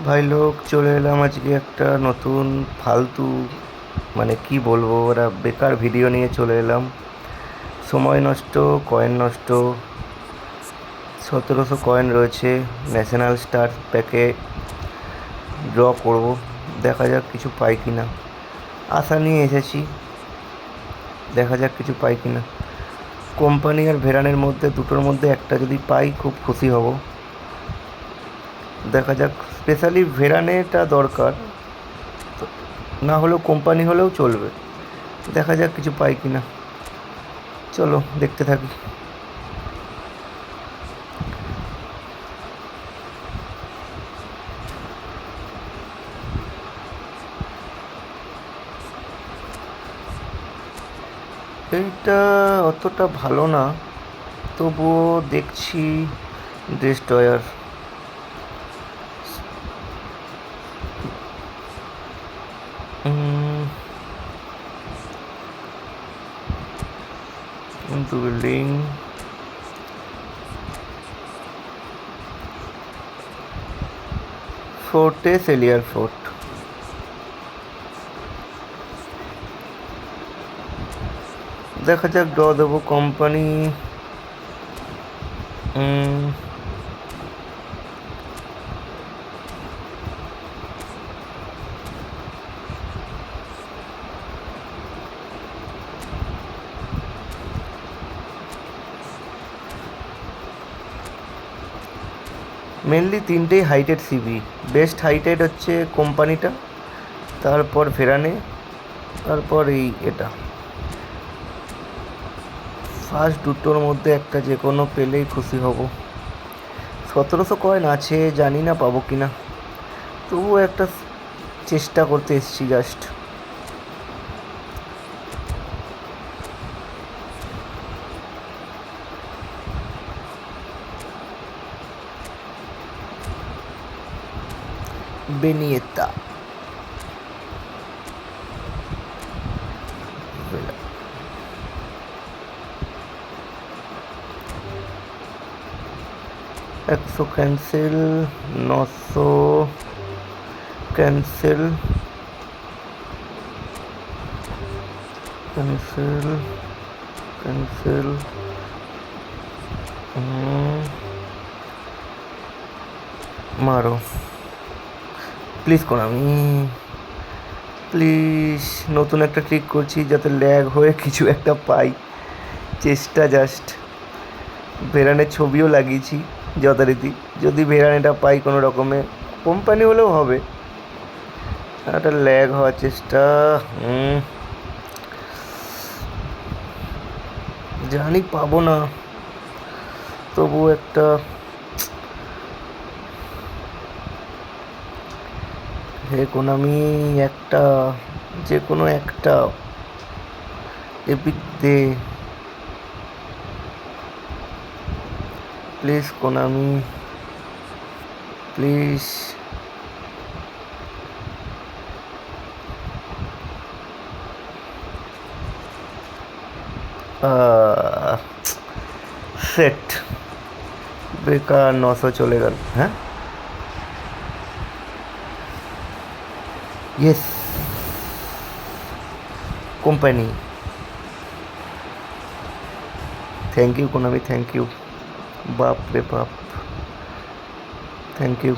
ভাই লোক চলে এলাম আজকে একটা নতুন ফালতু, মানে কি বলবো, ওরা বেকার ভিডিও নিয়ে চলে এলাম। সময় নষ্ট, কয়েন নষ্ট। 1700 কয়েন রয়েছে, ন্যাশনাল স্টার প্যাকে ড্র করব। দেখা যাক কিছু পাই কি না। আশা নিয়ে এসেছি, দেখা যাক কিছু পাই কি না। কোম্পানি আর ভেরানের মধ্যে দুটোর মধ্যে একটা যদি পাই খুব খুশি হব। দেখা যাক, স্পেশালি ভেরানেটা দরকার, না হলেও কোম্পানি হলেও চলবে। দেখা যাক কিছু পাই কি না। চলো দেখতে থাকি। এইটা অতটা ভালো না, তবুও দেখছি। ডেস্ট্রয়ার, বিল্ডিং, ফোর্টে সেলিয়ার ফোর্ট। দেখা যাক, ড্র দেবো। কোম্পানি মেনলি তিনটেই হাইটেড সিবি। বেস্ট হাইটেড হচ্ছে কোম্পানিটা, তারপর ভেরানে, তারপর এটা। ফার্স্ট দুটোর মধ্যে একটা যে কোনো পেলেই খুশি হব। 1700 কয়েন আছে, জানি না পাবো কি না, তবুও একটা চেষ্টা করতে এসেছি জাস্ট। বেনিয়েতা, একশো ক্যান্সেল, 900 ক্যান্সেল, ক্যান্সেল, ক্যান্সেল। মারো প্লিজ কোনামি, প্লিজ। নতুন একটা ট্রিক করছি যাতে ল্যাগ হয়ে কিছু একটা পাই, চেষ্টা জাস্ট। ভেরানের ছবিও লাগিয়েছি যথারীতি, যদি ভেরানেটা পাই কোনো রকমে। কোম্পানি হলেও হবে, একটা ল্যাগ হওয়ার চেষ্টা। জানি পাবো না, তবু একটা। হে কোনামি, একটা, যে কোনো একটা এপিক দে প্লিজ কোনামি, প্লিজ। সেট, বেকার 900 চলে গেল। হ্যাঁ, yes, company. Thank you Konami, thank you. বাপ রে বাপ, থ্যাংক ইউ।